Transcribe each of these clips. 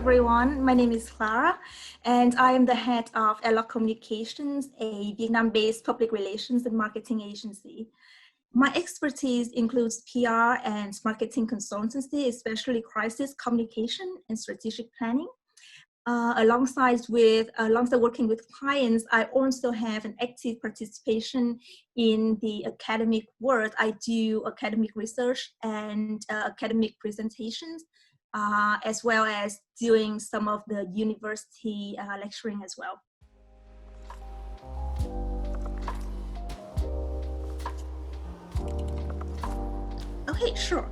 everyone. My name is Clāra, and I am the head of EloQ Communications, a Vietnam-based public relations and marketing agency. My expertise includes PR and marketing consultancy, especially crisis communication and strategic planning. Alongside working with clients, I also have an active participation in the academic world. I do academic research and academic presentations, as well as doing some of the university lecturing as well. Okay, sure.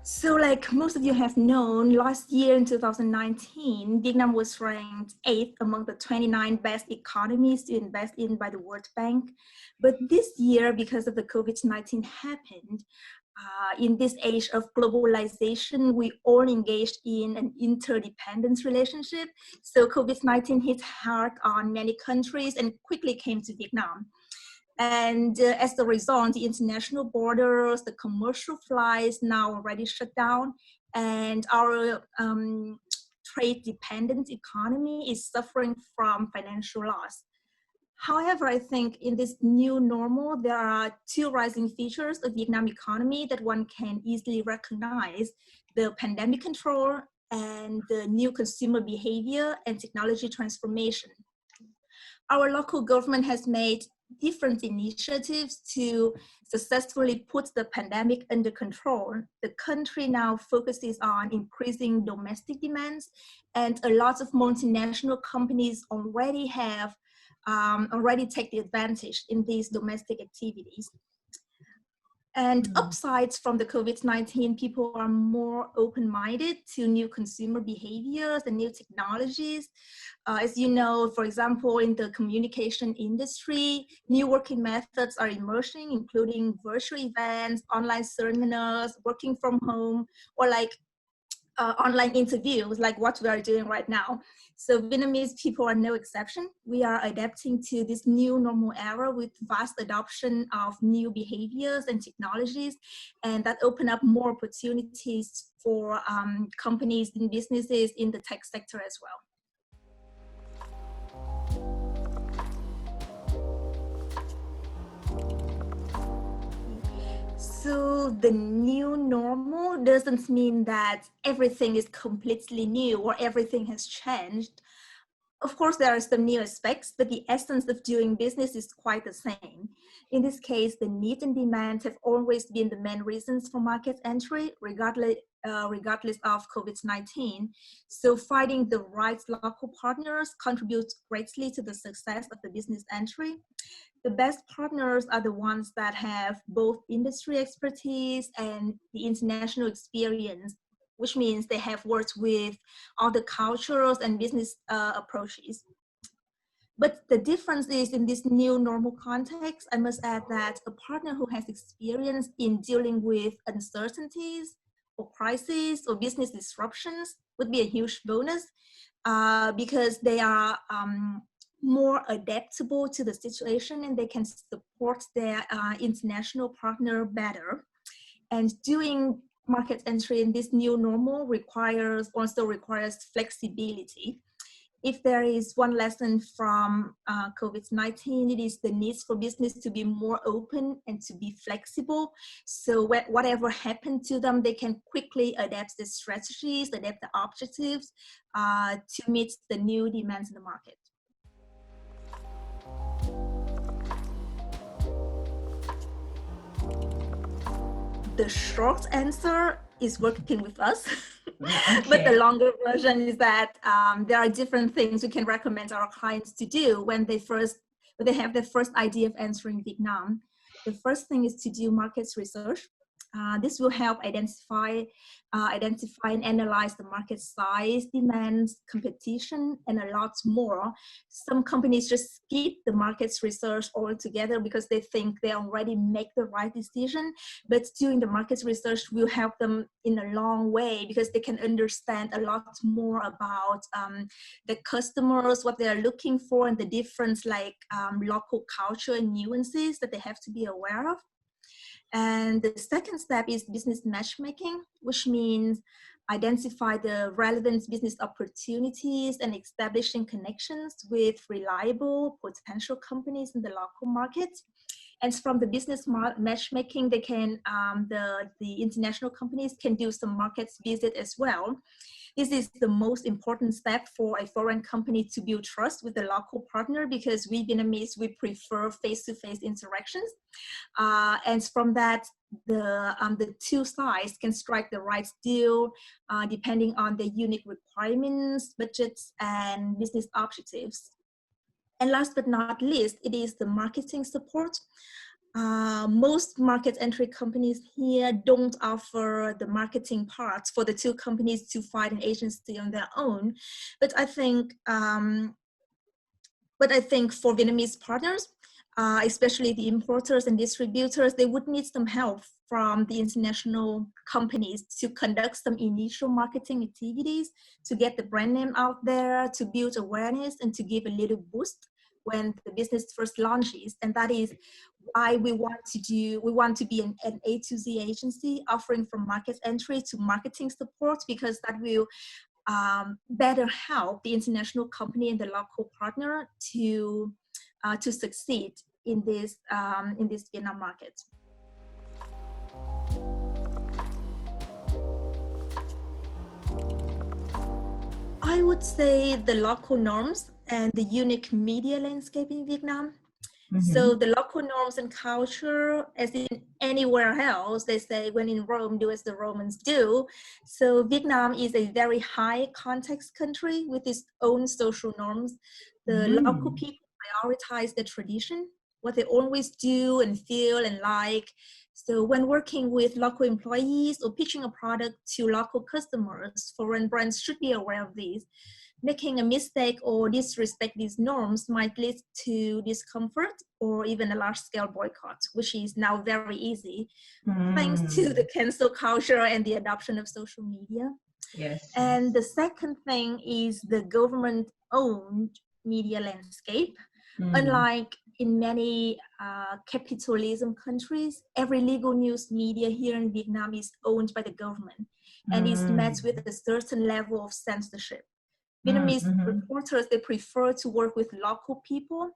So like most of you have known, last year in 2019, Vietnam was ranked 8th among the 29 best economies to invest in by the World Bank. But this year, because of the COVID-19 happened, in this age of globalization, we all engaged in an interdependence relationship. So COVID-19 hit hard on many countries and quickly came to Vietnam. And as a result, the international borders, the commercial flights now already shut down, and our trade-dependent economy is suffering from financial loss. However, I think in this new normal, there are two rising features of Vietnam economy that one can easily recognize: the pandemic control and the new consumer behavior and technology transformation. Our local government has made different initiatives to successfully put the pandemic under control. The country now focuses on increasing domestic demands, and a lot of multinational companies already take the advantage in these domestic activities. And upsides from the COVID-19, people are more open-minded to new consumer behaviors and new technologies. As you know, for example, in the communication industry, new working methods are emerging, including virtual events, online seminars, working from home, or like online interviews, like what we are doing right now. So Vietnamese people are no exception. We are adapting to this new normal era with vast adoption of new behaviors and technologies, and that open up more opportunities for companies and businesses in the tech sector as well. So the new normal doesn't mean that everything is completely new or everything has changed. Of course, there are some new aspects, but the essence of doing business is quite the same. In this case, the need and demand have always been the main reasons for market entry, regardless of COVID-19. So finding the right local partners contributes greatly to the success of the business entry. The best partners are the ones that have both industry expertise and the international experience, which means they have worked with all the cultures and business approaches. But the difference is, in this new normal context, I must add that a partner who has experience in dealing with uncertainties or crises or business disruptions would be a huge bonus because they are more adaptable to the situation and they can support their international partner better. And doing market entry in this new normal also requires flexibility. If there is one lesson from COVID-19, it is the need for business to be more open and to be flexible. So whatever happened to them, they can quickly adapt the strategies, adapt the objectives to meet the new demands in the market. The short answer is working with us. Okay. But the longer version is that there are different things we can recommend our clients to do when they have their first idea of entering Vietnam. The first thing is to do markets research. This will help identify and analyze the market size, demands, competition, and a lot more. Some companies just skip the markets research altogether because they think they already make the right decision. But doing the markets research will help them in a long way because they can understand a lot more about the customers, what they are looking for, and the different local culture and nuances that they have to be aware of. And the second step is business matchmaking, which means identify the relevant business opportunities, and establishing connections with reliable potential companies in the local market. And from the business matchmaking, they can the international companies can do some markets visit as well. This is the most important step for a foreign company to build trust with the local partner, because we Vietnamese, we prefer face-to-face interactions. And from that, the two sides can strike the right deal depending on their unique requirements, budgets, and business objectives. And last but not least, it is the marketing support. Most market entry companies here don't offer the marketing parts for the two companies to find an agency on their own. But I think for Vietnamese partners, especially the importers and distributors, they would need some help from the international companies to conduct some initial marketing activities, to get the brand name out there, to build awareness, and to give a little boost when the business first launches. And that is why we want to be an A to Z agency, offering from market entry to marketing support, because that will better help the international company and the local partner to succeed in this Vietnam market. I would say the local norms and the unique media landscape in Vietnam. Mm-hmm. So the local norms and culture, as in anywhere else, they say when in Rome, do as the Romans do. So Vietnam is a very high context country with its own social norms. The local people prioritize the tradition, what they always do and feel and like. So when working with local employees or pitching a product to local customers, foreign brands should be aware of these. Making a mistake or disrespect these norms might lead to discomfort or even a large-scale boycott, which is now very easy thanks to the cancel culture and the adoption of social media. Yes. And the second thing is the government-owned media landscape. Unlike in many capitalism countries, every legal news media here in Vietnam is owned by the government and is met with a certain level of censorship. Vietnamese reporters, they prefer to work with local people.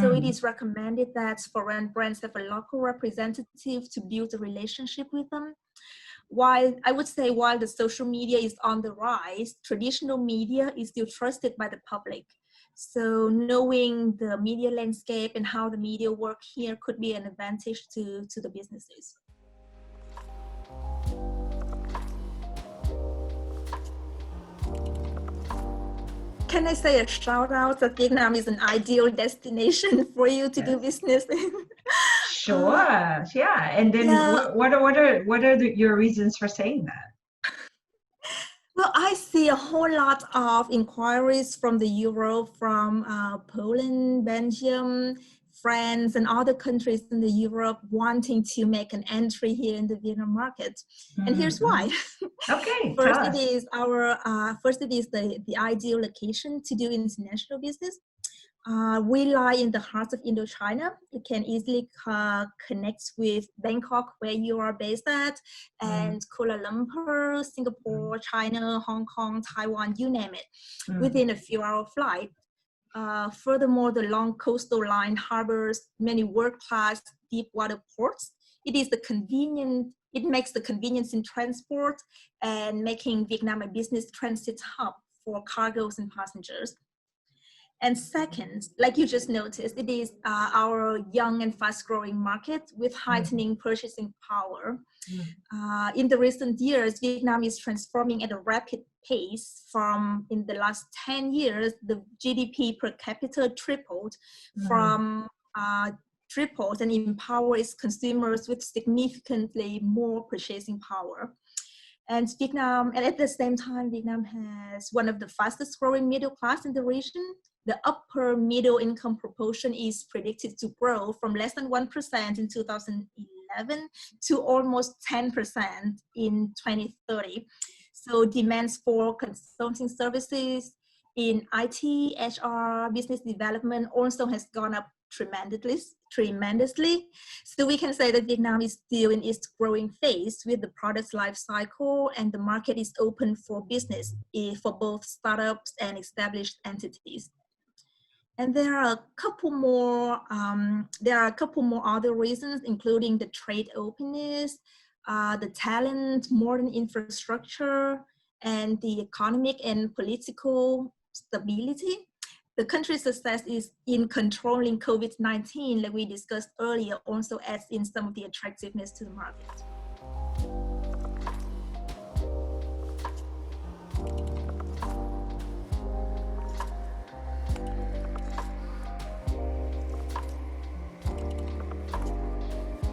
So it is recommended that foreign brands have a local representative to build a relationship with them. While the social media is on the rise, traditional media is still trusted by the public. So knowing the media landscape and how the media work here could be an advantage to the businesses. Can I say a shout out that Vietnam is an ideal destination for you to do business in? Sure, yeah. And then what are your reasons for saying that? Well, I see a whole lot of inquiries from the Europe, from Poland, Belgium, France, and other countries in the Europe wanting to make an entry here in the Vietnam market. And here's why. Okay. First, it is the ideal location to do international business. We lie in the heart of Indochina. It can easily connect with Bangkok, where you are based at, and Kuala Lumpur, Singapore, China, Hong Kong, Taiwan, you name it, within a few-hour flight. Furthermore, the long coastal line harbors many world-class deep water ports. It makes the convenience in transport and making Vietnam a business transit hub for cargoes and passengers. And second, like you just noticed, it is our young and fast-growing market with heightening purchasing power. In the recent years, Vietnam is transforming at a rapid pace. In the last 10 years, the GDP per capita tripled and empower its consumers with significantly more purchasing power. And at the same time, Vietnam has one of the fastest growing middle class in the region. The upper middle income proportion is predicted to grow from less than 1% in 2011 to almost 10% in 2030. So demands for consulting services, in IT, HR, business development also has gone up tremendously. So we can say that Vietnam is still in its growing phase with the product's life cycle, and the market is open for business for both startups and established entities. And there are a couple more. Other reasons, including the trade openness, the talent, modern infrastructure, and the economic and political stability. The country's success is in controlling COVID-19, like we discussed earlier, also adds in some of the attractiveness to the market.